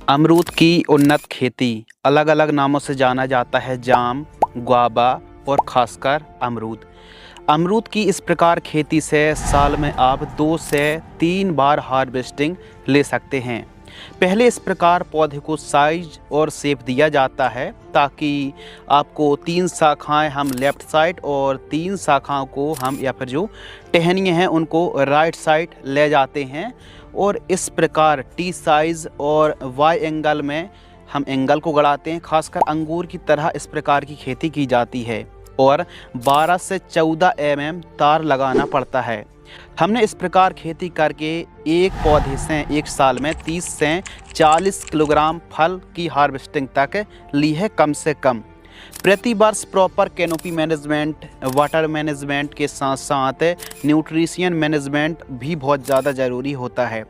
अमरूद की उन्नत खेती अलग अलग नामों से जाना जाता है। जाम, गुआवा और खासकर अमरूद। अमरूद की इस प्रकार खेती से साल में आप 2 से 3 बार हार्वेस्टिंग ले सकते हैं। पहले इस प्रकार पौधे को साइज और शेप दिया जाता है ताकि आपको 3 शाखाएं हम लेफ़्ट साइड और 3 शाखाओं को हम या फिर जो टहनियाँ हैं उनको राइट साइड ले जाते हैं। और इस प्रकार टी साइज़ और वाई एंगल में हम एंगल को गड़ाते हैं। खासकर अंगूर की तरह इस प्रकार की खेती की जाती है और 12 से 14 mm तार लगाना पड़ता है। हमने इस प्रकार खेती करके एक पौधे से एक साल में 30 से 40 किलोग्राम फल की हार्वेस्टिंग तक ली है कम से कम। प्रति वर्ष proper canopy management, water management के साथ साथ न्यूट्रिशन मैनेजमेंट भी बहुत ज़्यादा ज़रूरी होता है।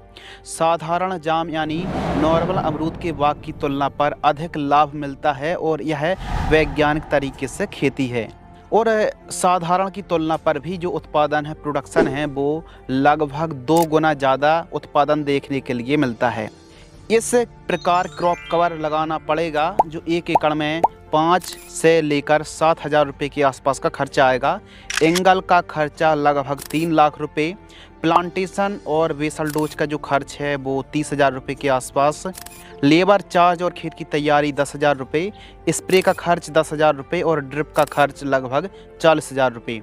साधारण जाम यानी नॉर्मल अमरूद के बाग की तुलना पर अधिक लाभ मिलता है और यह वैज्ञानिक तरीके से खेती है। और साधारण की तुलना पर भी जो उत्पादन है, प्रोडक्शन है, वो लगभग 2 गुना ज़्यादा उत्पादन देखने के लिए मिलता है। इस प्रकार क्रॉप कवर लगाना पड़ेगा जो 1 एकड़ में 5 से लेकर 7,000 रुपये के आसपास का खर्चा आएगा। एंगल का खर्चा लगभग 3 लाख रुपये। प्लांटेशन और बेसल डोज का जो खर्च है वो 30,000 रुपये के आसपास। लेबर चार्ज और खेत की तैयारी 10,000 रुपये। स्प्रे का खर्च 10,000 रुपये और ड्रिप का खर्च लगभग 40,000 रुपये।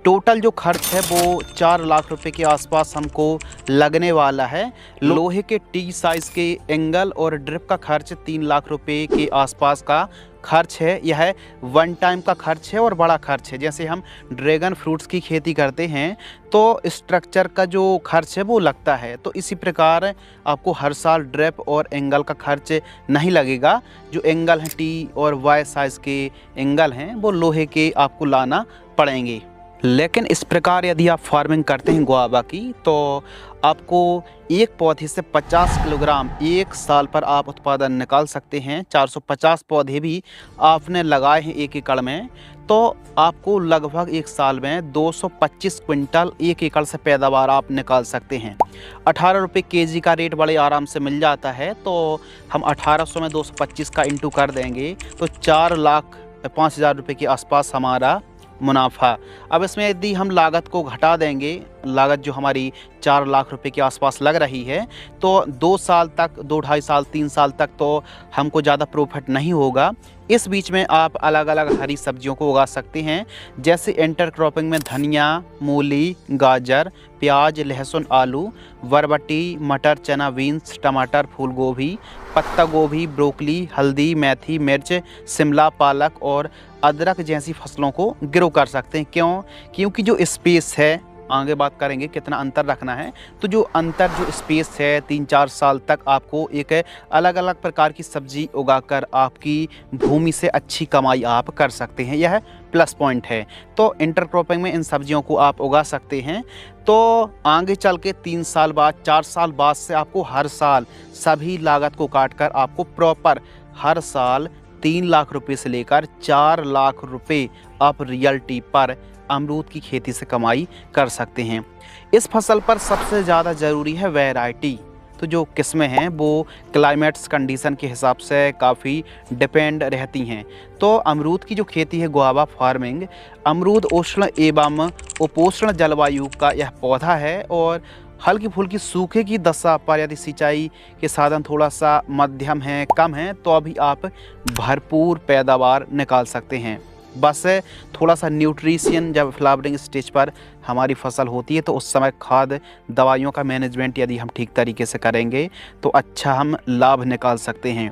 टोटल जो खर्च है वो 4 लाख रुपए के आसपास हमको लगने वाला है। लोहे के टी साइज़ के एंगल और ड्रिप का खर्च 3 लाख रुपए के आसपास का खर्च है। यह वन टाइम का खर्च है और बड़ा खर्च है। जैसे हम ड्रैगन फ्रूट्स की खेती करते हैं तो स्ट्रक्चर का जो खर्च है वो लगता है, तो इसी प्रकार आपको हर साल ड्रिप और एंगल का खर्च नहीं लगेगा। जो एंगल हैं टी और वाई साइज़ के एंगल हैं वो लोहे के आपको लाना पड़ेंगे। लेकिन इस प्रकार यदि आप फार्मिंग करते हैं गुआवा की तो आपको एक पौधे से 50 किलोग्राम एक साल पर आप उत्पादन निकाल सकते हैं। 450 पौधे भी आपने लगाए हैं 1 एकड़ में तो आपको लगभग एक साल में 225 क्विंटल 1 एकड़ से पैदावार आप निकाल सकते हैं। 18 रुपये केजी का रेट बड़े आराम से मिल जाता है, तो हम 1800 में 225 का इंटू कर देंगे तो 4,05,000 रुपये के आसपास हमारा मुनाफा। अब इसमें यदि हम लागत को घटा देंगे, लागत जो हमारी 4 लाख रुपए के आसपास लग रही है, तो 2 साल तक, 2 ढाई साल 3 साल तक तो हमको ज़्यादा प्रॉफिट नहीं होगा। इस बीच में आप अलग अलग हरी सब्जियों को उगा सकते हैं, जैसे इंटर क्रॉपिंग में धनिया, मूली, गाजर, प्याज, लहसुन, आलू, बरबटी, मटर, चना, बीन्स, टमाटर, फूल गोभी, पत्ता गोभी, ब्रोकली, हल्दी, मेथी, मिर्च, शिमला, पालक और अदरक जैसी फसलों को ग्रो कर सकते हैं। क्योंकि जो स्पेस है, आगे बात करेंगे कितना अंतर रखना है, तो जो स्पेस है 3-4 साल तक आपको एक अलग अलग प्रकार की सब्जी उगाकर आपकी भूमि से अच्छी कमाई आप कर सकते हैं। यह प्लस पॉइंट है। तो इंटरक्रॉपिंग में इन सब्जियों को आप उगा सकते हैं। तो आगे चल के 3 साल बाद, 4 साल बाद से आपको हर साल सभी लागत को काट कर आपको प्रॉपर हर साल 3 लाख रुपए से लेकर 4 लाख रुपए आप रियल्टी पर अमरूद की खेती से कमाई कर सकते हैं। इस फसल पर सबसे ज़्यादा ज़रूरी है वैरायटी। तो जो किस्में हैं वो क्लाइमेट्स कंडीशन के हिसाब से काफ़ी डिपेंड रहती हैं। तो अमरूद की जो खेती है गुआवा फार्मिंग, अमरूद उष्ण एवं उपोष्ण जलवायु का यह पौधा है और हल्की फुल्की सूखे की दशा पर यदि सिंचाई के साधन थोड़ा सा मध्यम है, कम है, तो अभी आप भरपूर पैदावार निकाल सकते हैं। बस थोड़ा सा न्यूट्रिशन जब फ्लावरिंग स्टेज पर हमारी फसल होती है तो उस समय खाद दवाइयों का मैनेजमेंट यदि हम ठीक तरीके से करेंगे तो अच्छा हम लाभ निकाल सकते हैं।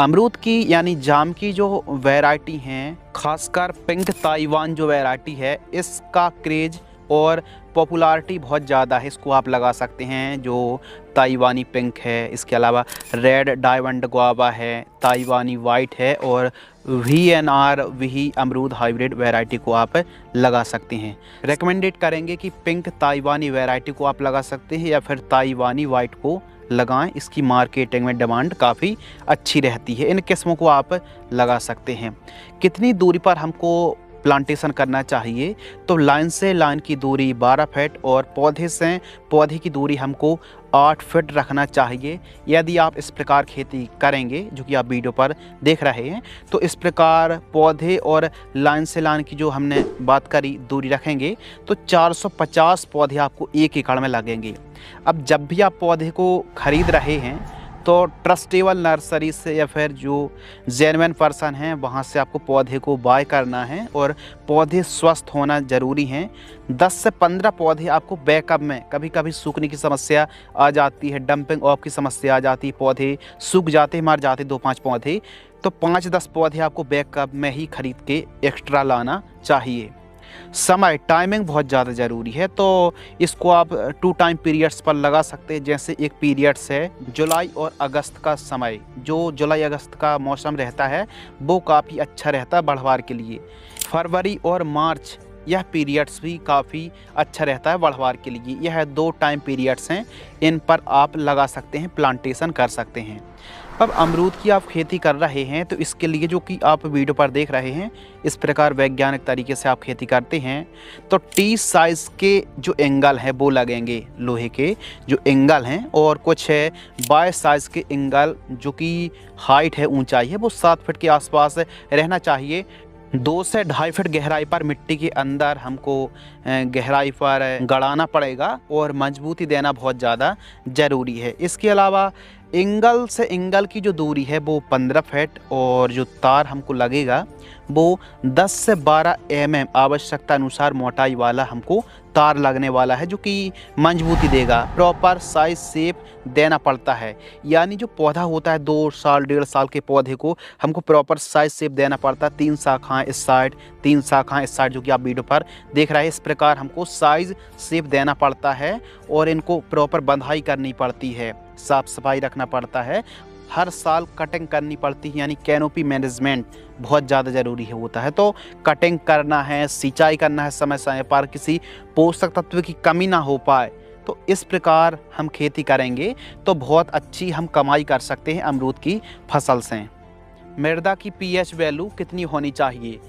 अमरूद की यानी जाम की जो वैरायटी हैं, खासकर पिंक ताइवान जो वैरायटी है, इसका क्रेज और पॉपुलैरिटी बहुत ज़्यादा है। इसको आप लगा सकते हैं, जो ताइवानी पिंक है, इसके अलावा रेड डायमंड गुआवा है, ताइवानी वाइट है और VNR वही अमरूद हाइब्रिड वैरायटी को आप लगा सकते हैं। रेकमेंडेड करेंगे कि पिंक ताइवानी वैरायटी को आप लगा सकते हैं या फिर ताइवानी वाइट को लगाएं। इसकी मार्केटिंग में डिमांड काफ़ी अच्छी रहती है। इन किस्मों को आप लगा सकते हैं। कितनी दूरी पर हमको प्लांटेशन करना चाहिए, तो लाइन से लाइन की दूरी 12 फीट और पौधे से पौधे की दूरी हमको 8 फीट रखना चाहिए। यदि आप इस प्रकार खेती करेंगे जो कि आप वीडियो पर देख रहे हैं, तो इस प्रकार पौधे और लाइन से लाइन की जो हमने बात करी दूरी रखेंगे तो 450 पौधे आपको 1 एकड़ में लगेंगे। अब जब भी आप पौधे को खरीद रहे हैं तो ट्रस्टेबल नर्सरी से या फिर जो जेन्युइन पर्सन हैं वहाँ से आपको पौधे को बाय करना है और पौधे स्वस्थ होना ज़रूरी हैं। 10 से 15 पौधे आपको बैकअप में, कभी कभी सूखने की समस्या आ जाती है, डंपिंग ऑफ की समस्या आ जाती है, पौधे सूख जाते, मर जाते 2-5 पौधे, तो 5-10 पौधे आपको बैकअप में ही खरीद के एक्स्ट्रा लाना चाहिए। समय टाइमिंग बहुत ज़्यादा ज़रूरी है, तो इसको आप 2 टाइम पीरियड्स पर लगा सकते हैं। जैसे एक पीरियड्स है जुलाई और अगस्त का समय, जो जुलाई अगस्त का मौसम रहता है वो काफ़ी अच्छा रहता है बढ़वार के लिए। फरवरी और मार्च यह पीरियड्स भी काफ़ी अच्छा रहता है बढ़वार के लिए। यह 2 टाइम पीरियड्स हैं, इन पर आप लगा सकते हैं, प्लांटेशन कर सकते हैं। अब अमरूद की आप खेती कर रहे हैं तो इसके लिए जो कि आप वीडियो पर देख रहे हैं, इस प्रकार वैज्ञानिक तरीके से आप खेती करते हैं तो टी साइज़ के जो एंगल हैं वो लगेंगे, लोहे के जो एंगल हैं, और कुछ है 22 साइज़ के एंगल जो कि हाइट है, ऊंचाई है, वो 7 फीट के आसपास रहना चाहिए। 2 से 2.5 फीट गहराई पर मिट्टी के अंदर हमको गहराई पर गड़ाना पड़ेगा और मजबूती देना बहुत ज़्यादा ज़रूरी है। इसके अलावा एंगल से एंगल की जो दूरी है वो 15 फीट, और जो तार हमको लगेगा वो 10 से 12 mm आवश्यकता अनुसार मोटाई वाला हमको तार लगने वाला है, जो कि मजबूती देगा। प्रॉपर साइज शेप देना पड़ता है, यानी जो पौधा होता है 2 साल 1.5 साल के पौधे को हमको प्रॉपर साइज शेप देना पड़ता है। 3 शाखाएं इस साइड, 3 शाखाएं इस साइड, जो कि आप वीडियो पर देख रहे हैं। इस प्रकार हमको साइज शेप देना पड़ता है और इनको प्रॉपर बंधाई करनी पड़ती है, साफ सफाई रखना पड़ता है, हर साल कटिंग करनी पड़ती है, यानी कैनोपी मैनेजमेंट बहुत ज़्यादा ज़रूरी है होता है। तो कटिंग करना है, सिंचाई करना है समय समय पर, किसी पोषक तत्व की कमी ना हो पाए। तो इस प्रकार हम खेती करेंगे तो बहुत अच्छी हम कमाई कर सकते हैं अमरूद की फसल से। मृदा की पीएच वैल्यू कितनी होनी चाहिए?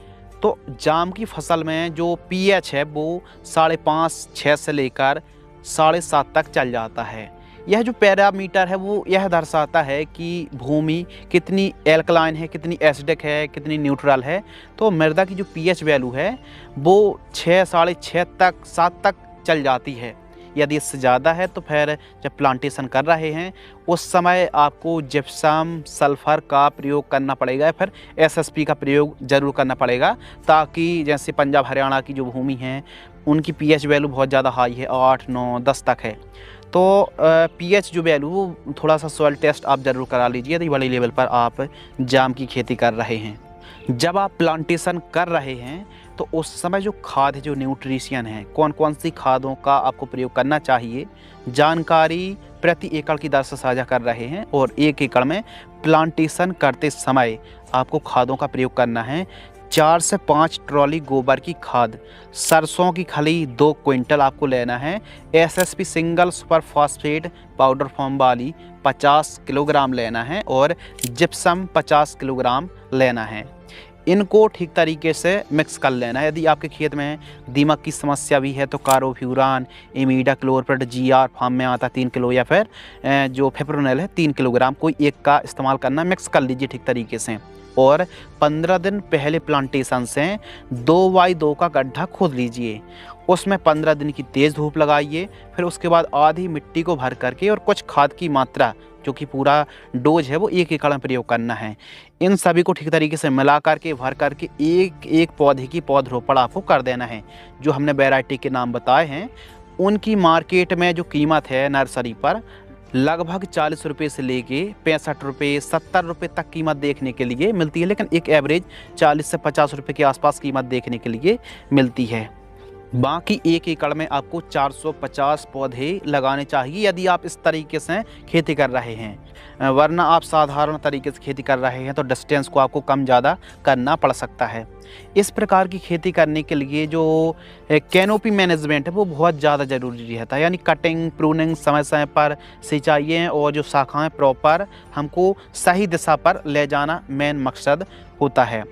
तो जाम की फसल में जो पीएच है वो 5.5-6 से लेकर 7.5 तक चल जाता है। यह जो पैरामीटर है वो यह दर्शाता है कि भूमि कितनी एल्कलाइन है, कितनी एसिडिक है, कितनी न्यूट्रल है। तो मृदा की जो पीएच वैल्यू है वो 6, 6.5 तक, 7 तक चल जाती है। यदि इससे ज़्यादा है तो फिर जब प्लांटेशन कर रहे हैं उस समय आपको जिप्सम सल्फ़र का प्रयोग करना पड़ेगा या फिर एसएसपी का प्रयोग ज़रूर करना पड़ेगा, ताकि जैसे पंजाब हरियाणा की जो भूमि है उनकी पीएच वैल्यू बहुत ज़्यादा हाई है, 8, 9, 10 तक है। तो पीएच जो वैल्यू वो थोड़ा सा सॉइल टेस्ट आप ज़रूर करा लीजिए यदि बड़े लेवल पर आप जाम की खेती कर रहे हैं। जब आप प्लांटेशन कर रहे हैं तो उस समय जो खाद है, जो न्यूट्रिशन है, कौन कौन सी खादों का आपको प्रयोग करना चाहिए, जानकारी प्रति एकड़ की दर से साझा कर रहे हैं। और 1 एकड़ में प्लांटेशन करते समय आपको खादों का प्रयोग करना है 4 से 5 ट्रॉली गोबर की खाद, सरसों की खली 2 क्विंटल आपको लेना है, SSP single super phosphate powder form वाली 50 किलोग्राम लेना है और जिप्सम 50 किलोग्राम लेना है। इनको ठीक तरीके से मिक्स कर लेना है। यदि आपके खेत में दीमक की समस्या भी है तो कार्बोफ्यूरान, इमिडाक्लोप्रिड जीआर फार्म में आता 3 किलो, या फिर जो फिप्रोनिल है 3 किलोग्राम, कोई एक का इस्तेमाल करना, मिक्स कर लीजिए ठीक तरीके से। और 15 दिन पहले प्लांटेशन से 2x2 का गड्ढा खोद लीजिए, उसमें 15 दिन की तेज़ धूप लगाइए। फिर उसके बाद आधी मिट्टी को भर करके और कुछ खाद की मात्रा जो कि पूरा डोज है वो 1 एकड़ में प्रयोग करना है। इन सभी को ठीक तरीके से मिला करके भर करके एक एक पौधे की पौधरोपण आपको कर देना है। जो हमने वैरायटी के नाम बताए हैं उनकी मार्केट में जो कीमत है नर्सरी पर लगभग 40 रुपये से लेके 65 रुपये 70 रुपये तक कीमत देखने के लिए मिलती है, लेकिन एक एवरेज 40 से 50 रुपये के आसपास कीमत देखने के लिए मिलती है। बाकी 1 एकड़ में आपको 450 पौधे लगाने चाहिए यदि आप इस तरीके से खेती कर रहे हैं, वरना आप साधारण तरीके से खेती कर रहे हैं तो डिस्टेंस को आपको कम ज़्यादा करना पड़ सकता है। इस प्रकार की खेती करने के लिए जो कैनोपी मैनेजमेंट है वो बहुत ज़्यादा ज़रूरी रहता है, यानी कटिंग, प्रूनिंग समय समय पर सिंचाई और जो शाखाएँ प्रॉपर हमको सही दिशा पर ले जाना मेन मकसद होता है।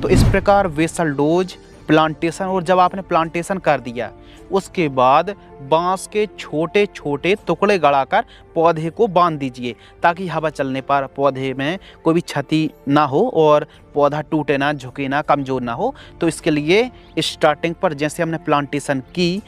तो इस प्रकार वेसल डोज प्लांटेशन, और जब आपने प्लांटेशन कर दिया उसके बाद बांस के छोटे छोटे टुकड़े गड़ाकर पौधे को बांध दीजिए, ताकि हवा चलने पर पौधे में कोई भी क्षति ना हो और पौधा टूटे ना, झुके ना, कमज़ोर ना हो। तो इसके लिए स्टार्टिंग पर जैसे हमने प्लांटेशन की,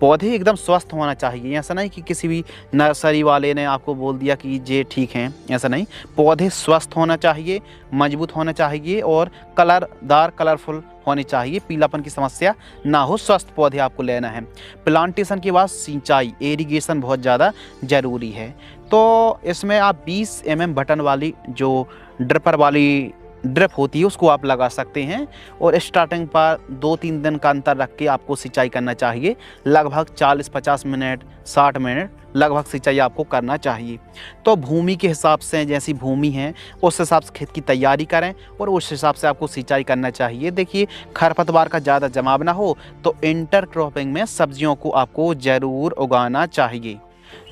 पौधे एकदम स्वस्थ होना चाहिए। ऐसा नहीं कि किसी भी नर्सरी वाले ने आपको बोल दिया कि ये ठीक हैं, ऐसा नहीं। पौधे स्वस्थ होना चाहिए, मजबूत होना चाहिए और कलरदार, कलरफुल होने चाहिए, पीलापन की समस्या ना हो, स्वस्थ पौधे आपको लेना है। प्लांटेशन के बाद सिंचाई, इरिगेशन बहुत ज़्यादा ज़रूरी है। तो इसमें आप 20 mm बटन वाली जो ड्रिपर वाली ड्रिप होती है उसको आप लगा सकते हैं और स्टार्टिंग पर 2-3 दिन का अंतर रख के आपको सिंचाई करना चाहिए। लगभग 40-50 मिनट, 60 मिनट लगभग सिंचाई आपको करना चाहिए। तो भूमि के हिसाब से, जैसी भूमि है उस हिसाब से खेत की तैयारी करें और उस हिसाब से आपको सिंचाई करना चाहिए। देखिए, खरपतवार का ज़्यादा जमाव ना हो तो इंटरक्रॉपिंग में सब्जियों को आपको ज़रूर उगाना चाहिए।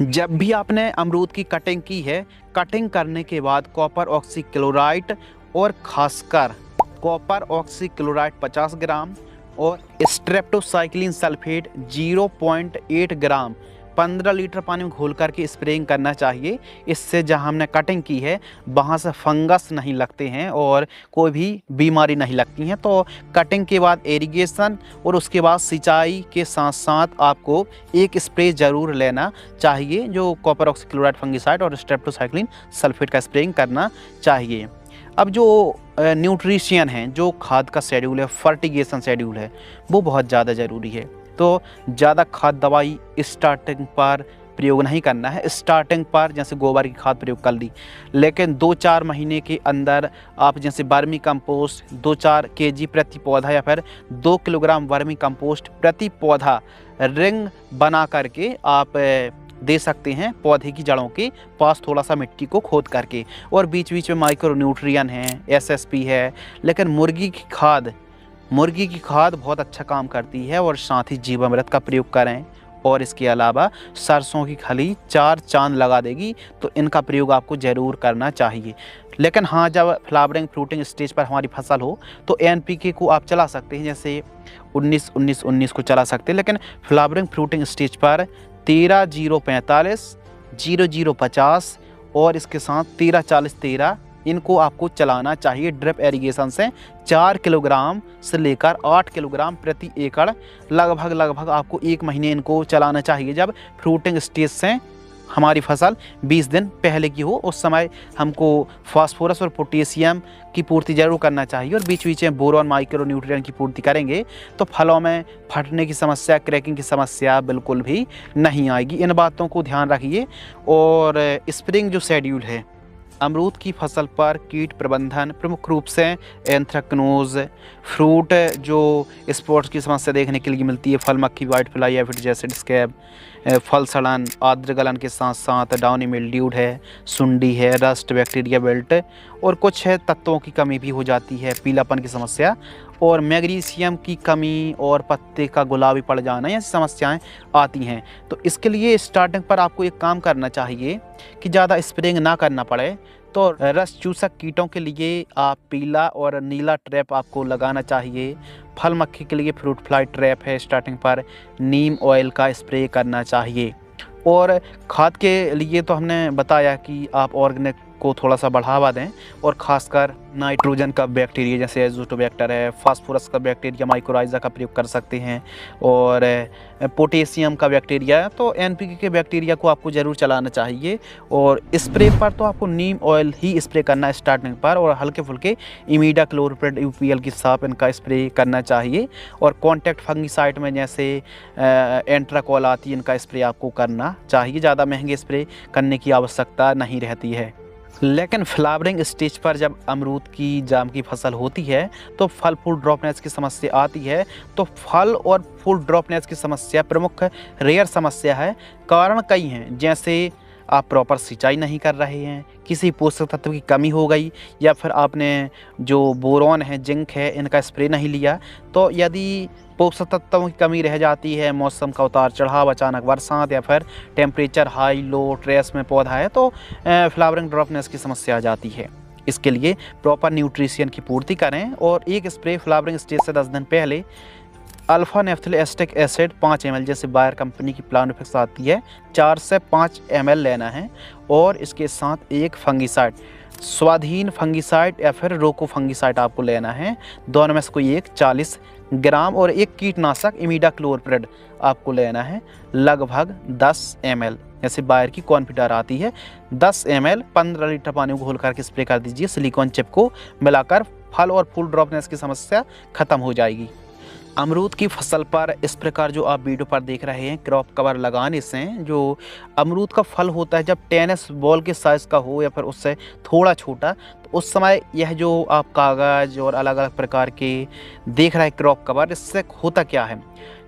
जब भी आपने अमरूद की कटिंग की है, कटिंग करने के बाद कॉपर ऑक्सीक्लोराइड और खासकर कॉपर ऑक्सीक्लोराइड 50 ग्राम और स्ट्रेप्टोसाइक्लिन सल्फेट 0.8 ग्राम 15 लीटर पानी में घोल करके स्प्रेइंग करना चाहिए। इससे जहां हमने कटिंग की है वहां से फंगस नहीं लगते हैं और कोई भी बीमारी नहीं लगती हैं। तो कटिंग के बाद इरिगेशन और उसके बाद सिंचाई के साथ साथ आपको एक स्प्रे ज़रूर लेना चाहिए, जो कॉपर ऑक्सीक्लोराइड फंगिसाइड और स्ट्रेप्टोसाइक्लिन सल्फेट का स्प्रेइंग करना चाहिए। अब जो न्यूट्रिशन है, जो खाद का शेड्यूल है, फर्टिगेशन शेड्यूल है, वो बहुत ज़्यादा ज़रूरी है। तो ज़्यादा खाद दवाई स्टार्टिंग पर प्रयोग नहीं करना है। स्टार्टिंग पर जैसे गोबर की खाद प्रयोग कर ली, लेकिन 2-4 महीने के अंदर आप जैसे वर्मी कंपोस्ट 2-4 kg प्रति पौधा या फिर 2 किलोग्राम वर्मी कंपोस्ट प्रति पौधा रिंग बना करके आप दे सकते हैं पौधे की जड़ों के पास, थोड़ा सा मिट्टी को खोद करके। और बीच बीच में माइक्रो न्यूट्रिएंट हैं, SSP है। लेकिन मुर्गी की खाद बहुत अच्छा काम करती है और साथ ही जीवामृत का प्रयोग करें। और इसके अलावा सरसों की खली 4 चांद लगा देगी, तो इनका प्रयोग आपको ज़रूर करना चाहिए। लेकिन हाँ, जब फ्लावरिंग फ्रूटिंग स्टेज पर हमारी फसल हो तो NPK को आप चला सकते हैं, जैसे 19-19-19 को चला सकते हैं। लेकिन फ्लावरिंग फ्रूटिंग स्टेज पर 13-0-45, 00-50 और इसके साथ 13-40-13 इनको आपको चलाना चाहिए। ड्रिप एरीगेशन से 4 किलोग्राम से लेकर 8 किलोग्राम प्रति एकड़ लगभग आपको 1 महीने इनको चलाना चाहिए। जब फ्रूटिंग स्टेज से हमारी फसल 20 दिन पहले की हो, उस समय हमको फास्फोरस और पोटेशियम की पूर्ति जरूर करना चाहिए और बीच बीच में बोरॉन, माइक्रो न्यूट्रिएंट की पूर्ति करेंगे तो फलों में फटने की समस्या, क्रैकिंग की समस्या बिल्कुल भी नहीं आएगी। इन बातों को ध्यान रखिए। और स्प्रिंग जो शेड्यूल है, अमरूद की फसल पर कीट प्रबंधन प्रमुख रूप से एंथ्रेक्नोज, फ्रूट जो स्पॉट्स की समस्या देखने के लिए मिलती है, फल मक्खी, वाइट फ्लाई, एफिड जैसे स्कैब, फल सड़न, आर्द्र गलन के साथ साथ डाउनी मिल्ड्यूड है, सुंडी है, रस्ट, बैक्टीरिया बेल्ट और कुछ है तत्वों की कमी भी हो जाती है, पीलापन की समस्या और मैग्नीशियम की कमी और पत्ते का गुलाबी पड़ जाना, ऐसी समस्याएं आती हैं। तो इसके लिए स्टार्टिंग पर आपको एक काम करना चाहिए कि ज़्यादा स्प्रेइंग ना करना पड़े। तो रस चूसक कीटों के लिए आप पीला और नीला ट्रैप आपको लगाना चाहिए। फल मक्खी के लिए फ्रूट फ्लाई ट्रैप है, स्टार्टिंग पर नीम ऑयल का स्प्रे करना चाहिए। और खाद के लिए तो हमने बताया कि आप ऑर्गेनिक को थोड़ा सा बढ़ावा दें और ख़ासकर नाइट्रोजन का बैक्टीरिया जैसे एजोटोबैक्टर है, फास्फोरस का बैक्टीरिया माइकोराइजा का प्रयोग कर सकते हैं और पोटेशियम का बैक्टीरिया, तो NPK के बैक्टीरिया को आपको ज़रूर चलाना चाहिए। और स्प्रे पर तो आपको नीम ऑयल ही स्प्रे करना है स्टार्टिंग पर और हल्के फुल्के इमीडा क्लोरोप्रिड UPL की साफ इनका स्प्रे करना चाहिए। और कॉन्टैक्ट फंगिसाइड में जैसे एंट्राकॉल आती है, इनका स्प्रे आपको करना चाहिए। ज़्यादा महंगे स्प्रे करने की आवश्यकता नहीं रहती है। लेकिन फ्लावरिंग स्टेज पर जब अमरूद की जाम की फसल होती है तो फल फूल ड्रॉपनेस की समस्या आती है। तो फल और फूल ड्रॉपनेस की समस्या प्रमुख रेयर समस्या है। कारण कई हैं, जैसे आप प्रॉपर सिंचाई नहीं कर रहे हैं, किसी पोषक तत्व की कमी हो गई, या फिर आपने जो बोरॉन है, जिंक है, इनका स्प्रे नहीं लिया। तो यदि पोषक तत्वों की कमी रह जाती है, मौसम का उतार चढ़ाव, अचानक बरसात या फिर टेम्परेचर हाई लो ट्रेस में पौधा है, तो फ्लावरिंग ड्रॉपनेस की समस्या आ जाती है। इसके लिए प्रॉपर न्यूट्रिशन की पूर्ति करें और एक स्प्रे फ्लावरिंग स्टेज से 10 दिन पहले अल्फा नेफ्थलिक एसिड 5 ml, जैसे बायर कंपनी की प्लानोफिक्स आती है, 4 से 5 ml लेना है। और इसके साथ एक फंगिसाइड, स्वाधीन फंगिसाइड या फिर रोको फंगिसाइड आपको लेना है। दोनों में से कोई एक 40 ग्राम। और एक कीटनाशक इमिडाक्लोप्रिड आपको लेना है, लगभग 10 ml, जैसे बायर की कॉन्फिडर आती है। 10 ml 15 लीटर पानी को घोल करके स्प्रे कर दीजिए। सिलिकॉन चिप को मिलाकर फल और फूल ड्रॉपनेस की समस्या खत्म हो जाएगी। अमरूद की फसल पर इस प्रकार जो आप वीडियो पर देख रहे हैं, क्रॉप कवर लगाने से जो अमरूद का फल होता है, जब टेनिस बॉल के साइज़ का हो या फिर उससे थोड़ा छोटा, तो उस समय यह जो आप कागज़ और अलग अलग प्रकार के देख रहे हैं क्रॉप कवर, इससे होता क्या है,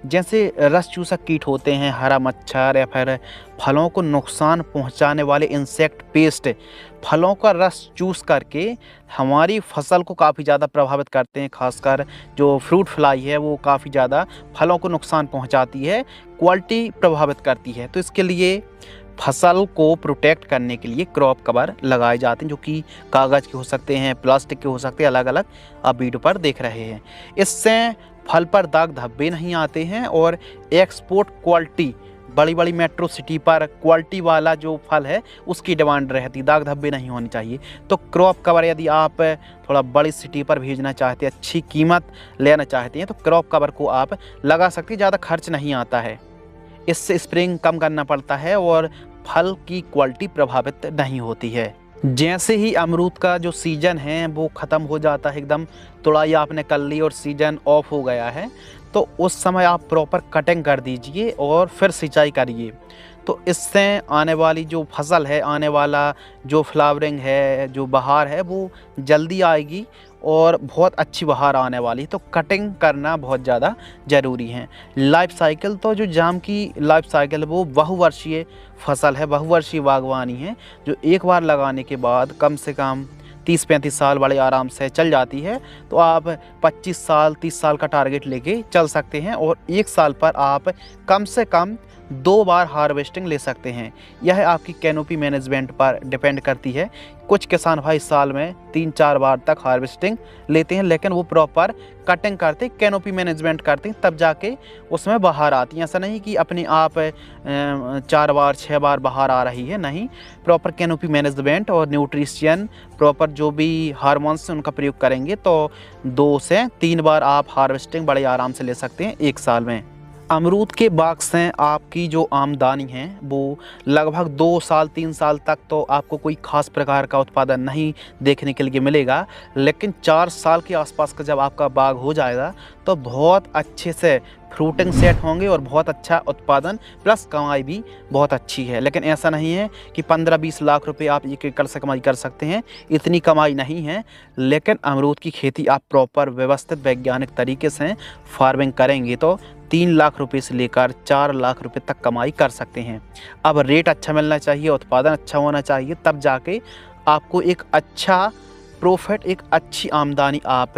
जैसे रस चूसक कीट होते हैं, हरा मच्छर या फिर फलों को नुकसान पहुंचाने वाले इंसेक्ट पेस्ट फलों का रस चूस करके हमारी फसल को काफ़ी ज़्यादा प्रभावित करते हैं। खासकर जो फ्रूट फ्लाई है वो काफ़ी ज़्यादा फलों को नुकसान पहुंचाती है, क्वालिटी प्रभावित करती है। तो इसके लिए फसल को प्रोटेक्ट करने के लिए क्रॉप कवर लगाए जाते हैं, जो कि कागज़ के हो सकते हैं, प्लास्टिक के हो सकते हैं, अलग अलग आप वीडियो पर देख रहे हैं। इससे फल पर दाग धब्बे नहीं आते हैं और एक्सपोर्ट क्वालिटी, बड़ी बड़ी मेट्रो सिटी पर क्वालिटी वाला जो फल है उसकी डिमांड रहती, दाग धब्बे नहीं होनी चाहिए। तो क्रॉप कवर यदि आप थोड़ा बड़ी सिटी पर भेजना चाहते हैं, अच्छी कीमत लेना चाहते हैं, तो क्रॉप कवर को आप लगा सकते हैं, ज़्यादा खर्च नहीं आता है। इससे स्प्रेइंग कम करना पड़ता है और फल की क्वालिटी प्रभावित नहीं होती है। जैसे ही अमरूद का जो सीज़न है वो ख़त्म हो जाता है, एकदम तुड़ाई आपने कर ली और सीज़न ऑफ हो गया है, तो उस समय आप प्रॉपर कटिंग कर दीजिए और फिर सिंचाई करिए। तो इससे आने वाली जो फसल है, आने वाला जो फ्लावरिंग है, जो बहार है, वो जल्दी आएगी और बहुत अच्छी बहार आने वाली है। तो कटिंग करना बहुत ज़्यादा ज़रूरी है। लाइफ साइकिल, तो जो जाम की लाइफ साइकिल है वो बहुवर्षीय फसल है, बहुवर्षीय बागवानी है, जो एक बार लगाने के बाद कम से कम 30-35 साल बड़े आराम से चल जाती है। तो आप 25 साल 30 साल का टारगेट लेके चल सकते हैं और एक साल पर आप कम से कम 2 बार हार्वेस्टिंग ले सकते हैं। यह आपकी कैनोपी मैनेजमेंट पर डिपेंड करती है। कुछ किसान भाई साल में 3-4 बार तक हार्वेस्टिंग लेते हैं, लेकिन वो प्रॉपर कटिंग करते, कैनोपी मैनेजमेंट करते हैं, तब जाके उसमें बाहर आती है। ऐसा नहीं कि अपने आप 4 बार 6 बार बाहर आ रही है, नहीं, प्रॉपर कैनोपी मैनेजमेंट और न्यूट्रिशन, प्रॉपर जो भी हार्मोन्स उनका प्रयोग करेंगे तो 2 से 3 बार आप हार्वेस्टिंग बड़े आराम से ले सकते हैं एक साल में। अमरूद के बाग से आपकी जो आमदनी है वो लगभग 2 साल 3 साल तक तो आपको कोई ख़ास प्रकार का उत्पादन नहीं देखने के लिए मिलेगा, लेकिन 4 साल के आसपास का जब आपका बाग हो जाएगा तो बहुत अच्छे से फ्रूटिंग सेट होंगे और बहुत अच्छा उत्पादन प्लस कमाई भी बहुत अच्छी है। लेकिन ऐसा नहीं है कि 15-20 लाख रुपए आप एक एकड़ से कमाई कर सकते हैं, इतनी कमाई नहीं है। लेकिन अमरूद की खेती आप प्रॉपर व्यवस्थित वैज्ञानिक तरीके से फार्मिंग करेंगे तो 3 लाख रुपए से लेकर 4 लाख रुपए तक कमाई कर सकते हैं। अब रेट अच्छा मिलना चाहिए, उत्पादन अच्छा होना चाहिए, तब जाके आपको एक अच्छा प्रॉफिट, एक अच्छी आमदनी आप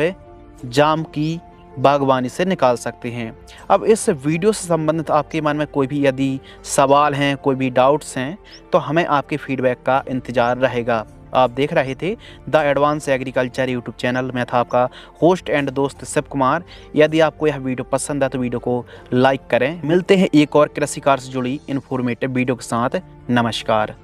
जाम की बागवानी से निकाल सकते हैं। अब इस वीडियो से संबंधित आपके मन में कोई भी यदि सवाल हैं, कोई भी डाउट्स हैं, तो हमें आपके फीडबैक का इंतज़ार रहेगा। आप देख रहे थे the advance agriculture YouTube channel में था आपका होस्ट एंड दोस्त शिव कुमार। यदि आपको यह वीडियो पसंद है तो वीडियो को लाइक करें। मिलते हैं एक और कृषि कार्य से जुड़ी इन्फॉर्मेटिव वीडियो के साथ। नमस्कार।